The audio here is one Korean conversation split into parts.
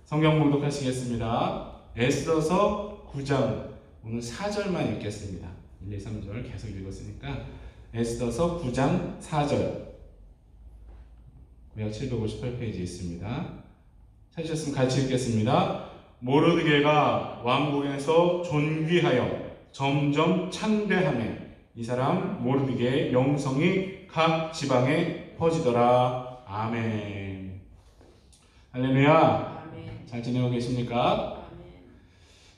성경 봉독하시겠습니다. 에스더서 9장 오늘 4절만 읽겠습니다. 1, 2, 3절 계속 읽었으니까 에스더서 9장 4절 구약 758페이지에 있습니다. 찾으셨으면 같이 읽겠습니다. 모르드게가 왕궁에서 존귀하여 점점 창대하며 이 사람 모르드게의 명성이 각 지방에 퍼지더라. 아멘. 할렐루야. 아멘. 잘 지내고 계십니까? 아멘.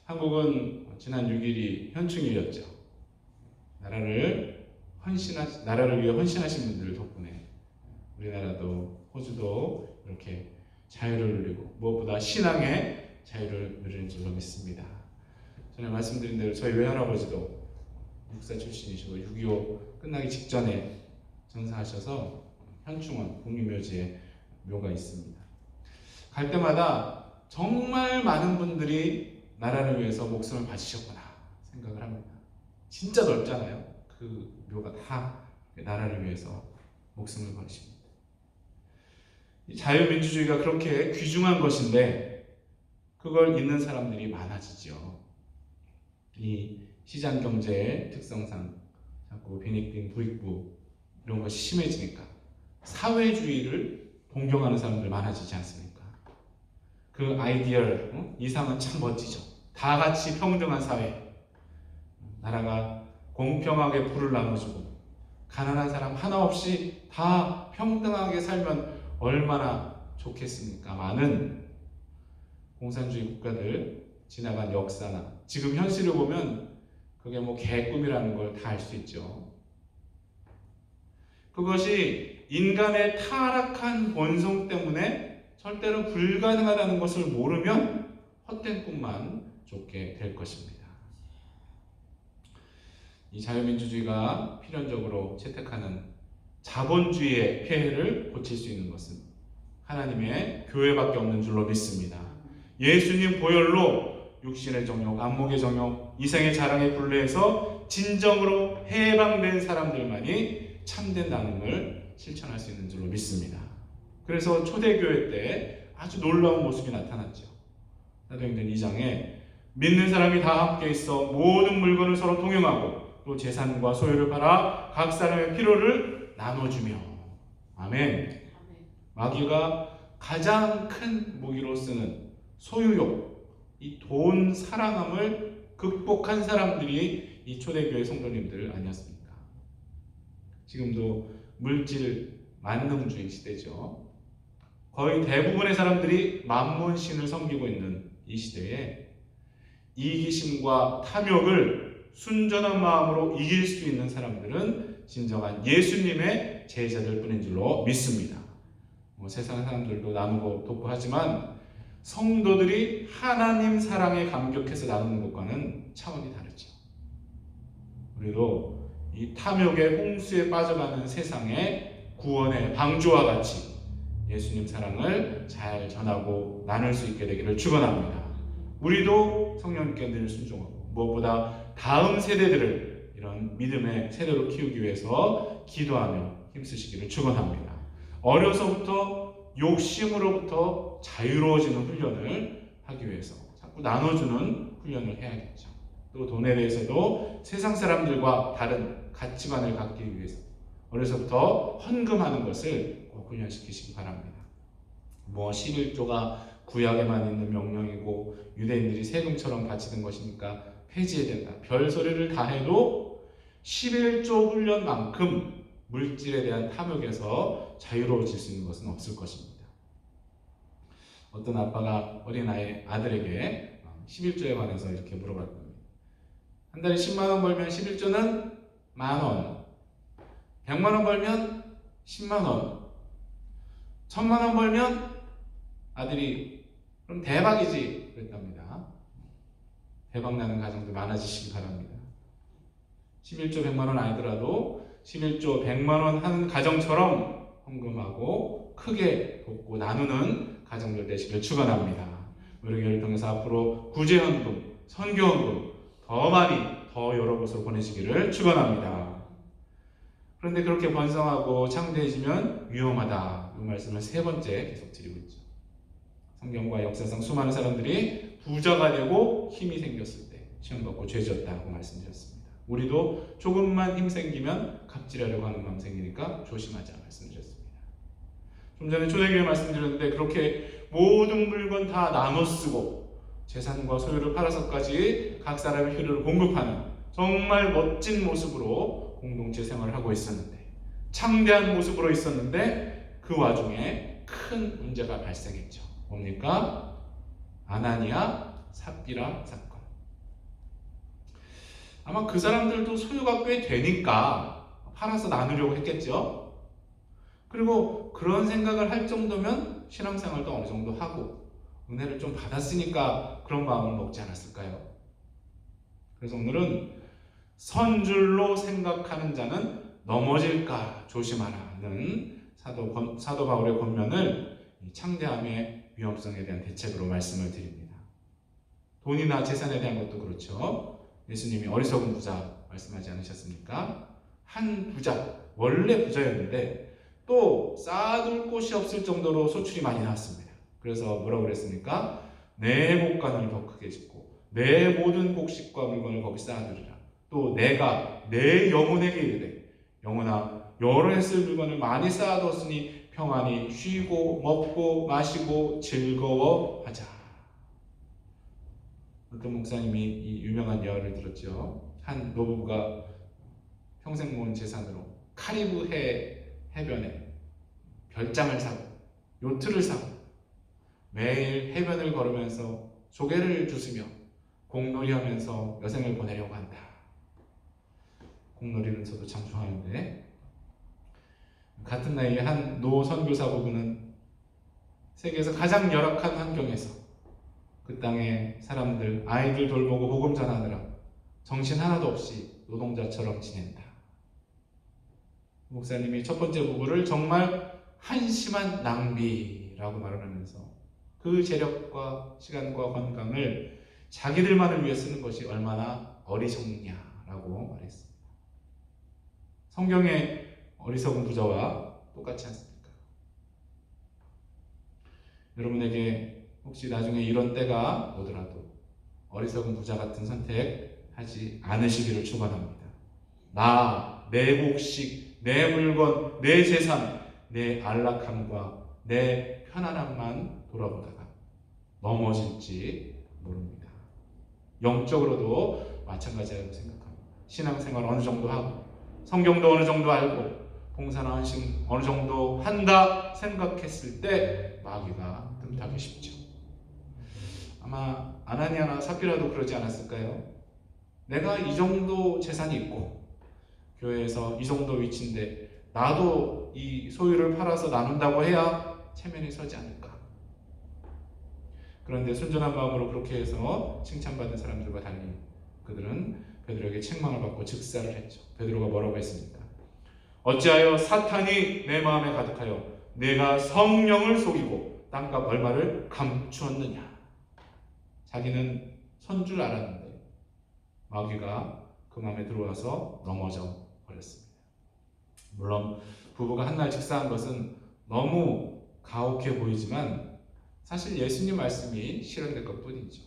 한국은 지난 6일이 현충일이었죠. 나라를 위해 헌신하신 분들 덕분에 우리나라도 호주도 이렇게 자유를 누리고 무엇보다 신앙의 자유를 누리는 줄로 믿습니다. 전에 말씀드린 대로 저희 외할아버지도 육사 출신이시고 6.25 끝나기 직전에 전사하셔서 현충원 국립묘지에 묘가 있습니다. 갈 때마다 정말 많은 분들이 나라를 위해서 목숨을 바치셨구나 생각을 합니다. 진짜 넓잖아요. 그 묘가 다 나라를 위해서 목숨을 버리십니다. 자유민주주의가 그렇게 귀중한 것인데 그걸 잇는 사람들이 많아지죠. 이 시장경제의 특성상 자꾸 빈익빈 부익부 이런 것이 심해지니까 사회주의를 동경하는 사람들 많아지지 않습니까? 그 아이디얼 이상은 참 멋지죠. 다 같이 평등한 사회, 나라가 공평하게 부를 나눠주고 가난한 사람 하나 없이 다 평등하게 살면 얼마나 좋겠습니까? 많은 공산주의 국가들 지나간 역사나 지금 현실을 보면 그게 뭐 개꿈이라는 걸 다 알 수 있죠. 그것이 인간의 타락한 본성 때문에 절대로 불가능하다는 것을 모르면 헛된 꿈만 쫓게 될 것입니다. 이 자유민주주의가 필연적으로 채택하는 자본주의의 폐해를 고칠 수 있는 것은 하나님의 교회밖에 없는 줄로 믿습니다. 예수님 보혈로 육신의 정욕, 안목의 정욕, 이생의 자랑에 굴레해서 진정으로 해방된 사람들만이 참된 나눔을 실천할 수 있는 줄로 믿습니다. 그래서 초대교회 때 아주 놀라운 모습이 나타났죠. 사도행전 2장에 믿는 사람이 다 함께 있어 모든 물건을 서로 통용하고 또 재산과 소유를 팔아 각 사람의 필요를 나눠주며. 아멘. 마귀가 가장 큰 무기로 쓰는 소유욕, 이 돈 사랑함을 극복한 사람들이 이 초대교회 성도님들 아니었습니까? 지금도 물질 만능주의 시대죠. 거의 대부분의 사람들이 만문신을 섬기고 있는 이 시대에 이기심과 탐욕을 순전한 마음으로 이길 수 있는 사람들은 진정한 예수님의 제자들 뿐인 줄로 믿습니다. 세상 사람들도 나누고 돕고 하지만 성도들이 하나님 사랑에 감격해서 나누는 것과는 차원이 다르죠. 우리도 이 탐욕의 홍수에 빠져가는 세상의 구원의 방주와 같이 예수님 사랑을 잘 전하고 나눌 수 있게 되기를 축원합니다. 우리도 성령님께 늘 순종하고 무엇보다 다음 세대들을 이런 믿음의 세대로 키우기 위해서 기도하며 힘쓰시기를 축원합니다. 어려서부터 욕심으로부터 자유로워지는 훈련을 하기 위해서 자꾸 나눠주는 훈련을 해야겠죠. 또 돈에 대해서도 세상 사람들과 다른 가치관을 갖기 위해서 어려서부터 헌금하는 것을 꼭 훈련시키시기 바랍니다. 11조가 구약에만 있는 명령이고 유대인들이 세금처럼 바치는 것이니까 폐지해야 된다. 별 소리를 다 해도 11조 훈련만큼 물질에 대한 탐욕에서 자유로워질 수 있는 것은 없을 것입니다. 어떤 아빠가 어린아이 아들에게 11조에 관해서 이렇게 물어볼 겁니다. 한 달에 10만 원 벌면 11조는 만 원, 100만 원 벌면 10만 원, 1000만 원 벌면 아들이 그럼 대박이지 그랬답니다. 대박나는 가정들 많아지시기 바랍니다. 11조 100만 원 아니더라도 11조 100만 원 하는 가정처럼 헌금하고 크게 돕고 나누는 가정들 되시길 축원합니다. 우리 교회를 통해서 앞으로 구제헌금, 선교헌금 더 많이 더 여러 곳으로 보내시기를 축원합니다. 그런데 그렇게 번성하고 창대해지면 위험하다. 이 말씀을 세 번째 계속 드리고 있죠. 성경과 역사상 수많은 사람들이 부자가 되고 힘이 생겼을 때 시험받고 죄졌다고 말씀드렸습니다. 우리도 조금만 힘 생기면 갑질하려고 하는 마음 생기니까 조심하자 말씀드렸습니다. 좀 전에 초대교회 말씀드렸는데 그렇게 모든 물건 다 나눠 쓰고 재산과 소유를 팔아서까지 각 사람의 필요를 공급하는 정말 멋진 모습으로 공동체 생활을 하고 있었는데, 창대한 모습으로 있었는데 그 와중에 큰 문제가 발생했죠. 뭡니까? 아나니아 삽비라 사건. 아마 그 사람들도 소유가 꽤 되니까 팔아서 나누려고 했겠죠. 그리고 그런 생각을 할 정도면 신앙생활도 어느 정도 하고 은혜를 좀 받았으니까 그런 마음을 먹지 않았을까요? 그래서 오늘은 선줄로 생각하는 자는 넘어질까 조심하라는 사도 바울의 권면을 창대함의 위험성에 대한 대책으로 말씀을 드립니다. 돈이나 재산에 대한 것도 그렇죠. 예수님이 어리석은 부자 말씀하지 않으셨습니까? 한 부자, 원래 부자였는데 또 쌓아둘 곳이 없을 정도로 소출이 많이 나왔습니다. 그래서 뭐라고 그랬습니까? 내 곳간을 더 크게 짓고 내 모든 곡식과 물건을 거기 쌓아두리라. 또 내가 내 영혼에게 이르되 영혼아 여러 해 쓸 물건을 많이 쌓아뒀으니 평안히 쉬고 먹고 마시고 즐거워하자. 어떤 목사님이 이 유명한 예화를 들었죠. 한 노부부가 평생 모은 재산으로 카리브 해변에 별장을 사고 요트를 사고 매일 해변을 걸으면서 조개를 주스며 공놀이하면서 여생을 보내려고 한다. 공놀이는 저도 참 좋아하는데, 같은 나이에 한 노 선교사 부부는 세계에서 가장 열악한 환경에서 그 땅의 사람들, 아이들 돌보고 복음 전하느라 정신 하나도 없이 노동자처럼 지낸다. 목사님이 첫 번째 부부를 정말 한심한 낭비라고 말을 하면서 그 재력과 시간과 건강을 자기들만을 위해 쓰는 것이 얼마나 어리석느냐라고 말했습니다. 성경의 어리석은 부자와 똑같지 않습니까? 여러분에게 혹시 나중에 이런 때가 오더라도 어리석은 부자 같은 선택하지 않으시기를 축원합니다. 내 곡식, 내 물건, 내 재산, 내 안락함과 내 편안함만 돌아보다가 넘어질지 모릅니다. 영적으로도 마찬가지라고 생각합니다. 신앙생활 어느 정도 하고 성경도 어느 정도 알고 봉사나 헌신 어느 정도 한다 생각했을 때 마귀가 틈타기 쉽죠. 아마 아나니아나 삽비라도 그러지 않았을까요? 내가 이 정도 재산이 있고 교회에서 이 정도 위치인데 나도 이 소유를 팔아서 나눈다고 해야 체면이 서지 않을까. 그런데 순전한 마음으로 그렇게 해서 칭찬받은 사람들과 달리 그들은 베드로에게 책망을 받고 즉사를 했죠. 베드로가 뭐라고 했습니까? 어찌하여 사탄이 내 마음에 가득하여 내가 성령을 속이고 땅값 얼마를 감추었느냐. 자기는 선 줄 알았는데 마귀가 그 마음에 들어와서 넘어져 버렸습니다. 물론 부부가 한날 직사한 것은 너무 가혹해 보이지만 사실 예수님 말씀이 실현될 것뿐이죠.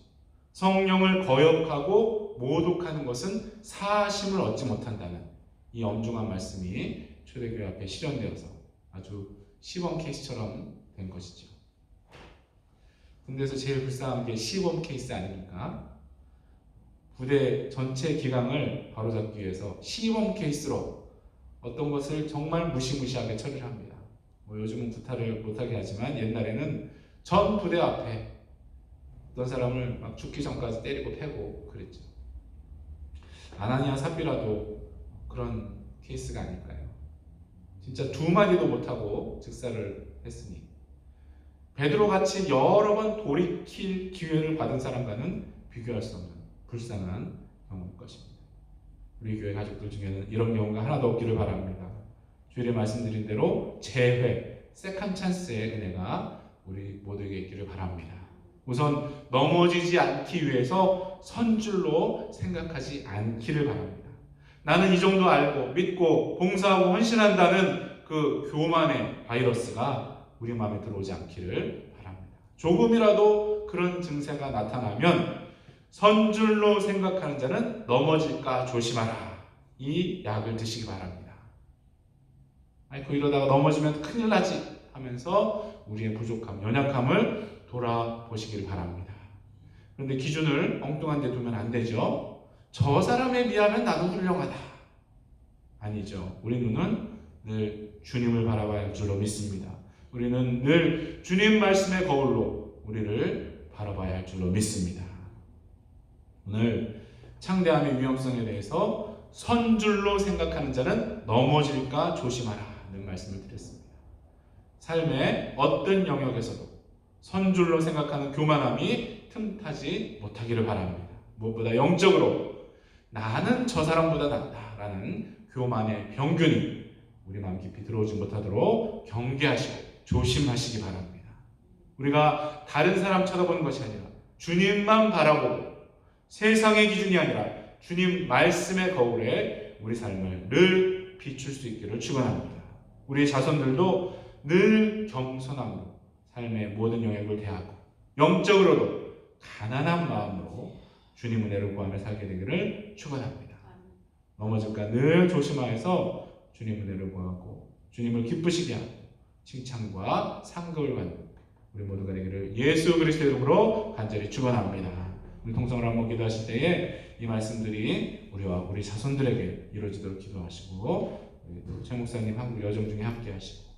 성령을 거역하고 모독하는 것은 사심을 얻지 못한다는 이 엄중한 말씀이 초대교회 앞에 실현되어서 아주 시범 케이스처럼 된 것이죠. 군대에서 제일 불쌍한 게 시범 케이스 아닙니까? 부대 전체 기강을 바로잡기 위해서 시범 케이스로 어떤 것을 정말 무시무시하게 처리를 합니다. 요즘은 구타를 못하게 하지만 옛날에는 전 부대 앞에 어떤 사람을 막 죽기 전까지 때리고 패고 그랬죠. 아나니아 삽비라도 그런 케이스가 아닐까요? 진짜 두 마디도 못하고 즉사를 했으니 베드로같이 여러 번 돌이킬 기회를 받은 사람과는 비교할 수 없는 불쌍한 경우일 것입니다. 우리 교회 가족들 중에는 이런 경우가 하나도 없기를 바랍니다. 주일에 말씀드린 대로 재회, 세컨 찬스의 은혜가 우리 모두에게 있기를 바랍니다. 우선 넘어지지 않기 위해서 선줄로 생각하지 않기를 바랍니다. 나는 이 정도 알고 믿고 봉사하고 헌신한다는 그 교만의 바이러스가 우리 마음에 들어오지 않기를 바랍니다. 조금이라도 그런 증세가 나타나면 선줄로 생각하는 자는 넘어질까 조심하라. 이 약을 드시기 바랍니다. 아이고 이러다가 넘어지면 큰일 나지 하면서 우리의 부족함, 연약함을 돌아보시길 바랍니다. 그런데 기준을 엉뚱한 데 두면 안 되죠. 저 사람에 비하면 나도 훌륭하다. 아니죠. 우리 눈은 늘 주님을 바라봐야 할 줄로 믿습니다. 우리는 늘 주님 말씀의 거울로 우리를 바라봐야 할 줄로 믿습니다. 오늘 창대함의 위험성에 대해서 선줄로 생각하는 자는 넘어질까 조심하라는 말씀을 드렸습니다. 삶의 어떤 영역에서도 선줄로 생각하는 교만함이 틈타지 못하기를 바랍니다. 무엇보다 영적으로 나는 저 사람보다 낫다라는 교만의 병균이 우리 마음 깊이 들어오지 못하도록 경계하시고 조심하시기 바랍니다. 우리가 다른 사람 쳐다보는 것이 아니라 주님만 바라보고 세상의 기준이 아니라 주님 말씀의 거울에 우리 삶을 늘 비출 수 있기를 축원합니다. 우리 자손들도 늘 겸손함으로 삶의 모든 영역을 대하고 영적으로도 가난한 마음으로 주님 은혜를 구하며 살게 되기를 축원합니다. 넘어질까 늘 조심하여서 주님 은혜를 구하고 주님을 기쁘시게 하고 칭찬과 상급을 받는 우리 모두가 되기를 예수 그리스도의 이름으로 간절히 축원합니다. 우리 통성을 한번 기도하실 때에 이 말씀들이 우리와 우리 자손들에게 이루어지도록 기도하시고 최 목사님 한국 여정 중에 함께 하시고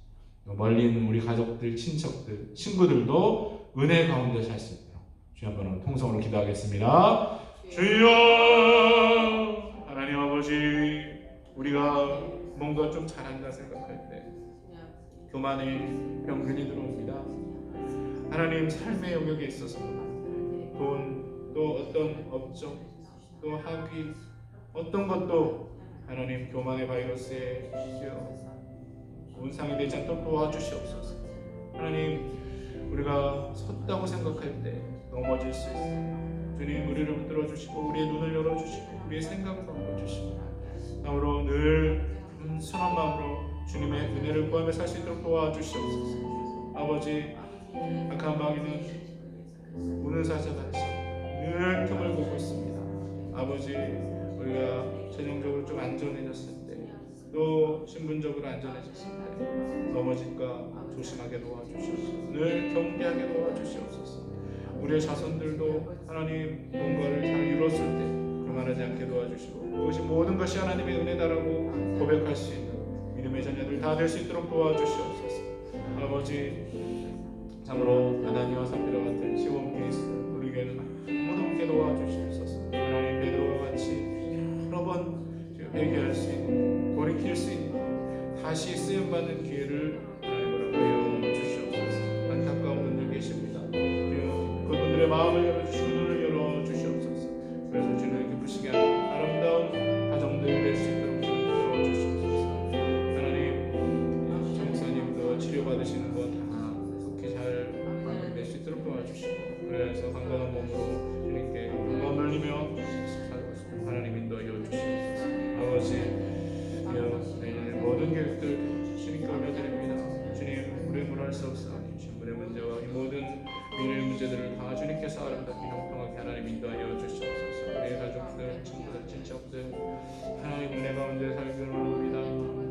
멀리 있는 우리 가족들, 친척들, 친구들도 은혜 가운데 살 수 있도록 주여 한번 통성으로 기도하겠습니다. 주여 하나님 아버지, 우리가 뭔가 좀 잘한다 생각할 때 교만의 병균이 들어옵니다. 하나님 삶의 영역에 있어서 돈, 또 어떤 업적, 또 학위, 어떤 것도 하나님 교만의 바이러스에 온상이 되지 않도록 도와주시옵소서. 하나님, 우리가 섰다고 생각할 때 넘어질 수 있습니다. 주님, 우리를 붙들어 주시고 우리의 눈을 열어주시고 우리의 생각을 바꿔주시고 다음으로 늘 순한 마음으로 주님의 은혜를 구하며 살 수 있도록 도와주시옵소서. 아버지, 악한 마귀는 우는 사자같이 늘 틈을 보고 있습니다. 아버지, 우리가 재정적으로 좀 안전해졌을 때, 또 신분적으로 안전해졌을 때 넘어질까 조심하게 도와주시옵소서. 늘 경계하게 도와주시옵소서. 우리의 자손들도 하나님 뭔가를 잘 이뤘을 때 교만하지 않게 도와주시고 그것이 모든 것이 하나님의 은혜다라고 고백할 수 있는 믿음의 자녀들 다 될 수 있도록 도와주시옵소서. 아버지, 참으로 아나니와 삽비라 같은 시몬 케이스 우리에게는 모두 함께 도와주시옵소서. 하나님, 베드로와 같이 여러 번 회개할 수 있는, 돌이킬 수 있는, 다시 쓰임받는 기회를 하나님으로 하여 주시옵소서. 안타까운 분들 계십니다. 그분들의 마음을 열어주시고 눈을 열어주시옵소서. 그래서 주님을 기쁘시게 하는 아름다운 가정들 될 수 있도록 도와주시옵소서. 하나님, 정사님도 치료받으시는 것 다 그렇게 잘 낼 수 있도록 도와주시고 그래서 건강한 몸으로 주님께 영광 돌리며 하나님 인도하여 주시옵소서. 아버지, 내년의 모든 계획들 주님께 올려드립니다. 주님, 우리의 물할 수 없사오니 신분의 문제와 이 모든 미래의 문제들을 다 주님께서 아름답게 형통하게 하나님 인도하여 주시옵소서. 우리의 가족들, 친구들, 친척들 하나님 은혜 가운데 살기를 원합니다.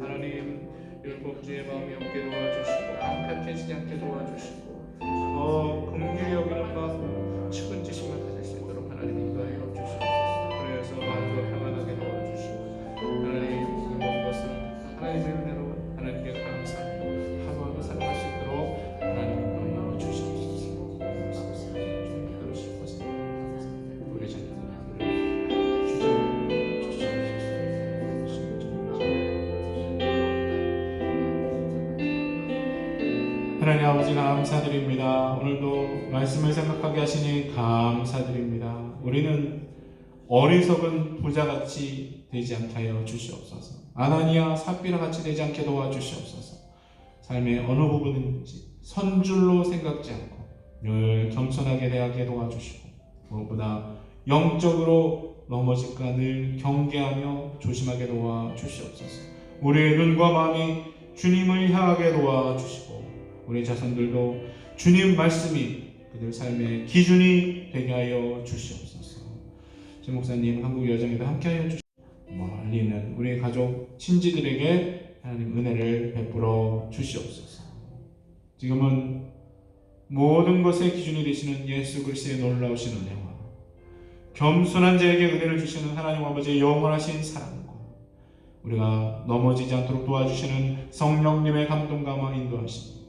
하나님, 율법주의 마음이 없게 도와주시고 강팍해지지 않게 도와주시고 긍휼히 여기는 마음, 측은지심을 가질 수 있도록 하나님 인도하여 주시옵소서. 그래서 마음과 평안하게 도와주시고 하나님, 이 모든 것은 하나님의 은혜로 하나님께 감사하며 하루하루 살아갈 수 있도록 하나님 인도하여 주시옵소서. 주님 싶어서 우리 자녀들 하나님 아버지, 감사드립니다. 오늘도 말씀을 생각하게 하시니 감사드립니다. 우리는 어리석은 부자같이 되지 않게 하여 주시옵소서. 아나니아 삽비라 같이 되지 않게 도와주시옵소서. 삶의 어느 부분인지 선줄로 생각지 않고 늘 겸손하게 대하게 도와주시고 무엇보다 영적으로 넘어질까 늘 경계하며 조심하게 도와주시옵소서. 우리의 눈과 마음이 주님을 향하게 도와주시고 우리 자손들도 주님 말씀이 그들 삶의 기준이 되게 하여 주시옵소서. 주 목사님 한국 여정에도 함께하여 주시옵소서. 멀리 있는 우리 가족 친지들에게 하나님 은혜를 베풀어 주시옵소서. 지금은 모든 것의 기준이 되시는 예수 그리스도의 놀라우신 은혜와 겸손한 자에게 은혜를 주시는 하나님 아버지의 영원하신 사랑과 우리가 넘어지지 않도록 도와주시는 성령님의 감동감화 인도하심,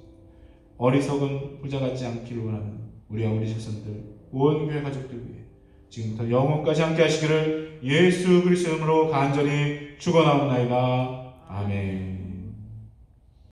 어리석은 부자 같지 않기를 원하는 우리와 우리 자손들 온 교회 가족들 위해 지금부터 영원까지 함께 하시기를 예수 그리스도의 이름으로 간절히 축원하옵나이다. 아멘.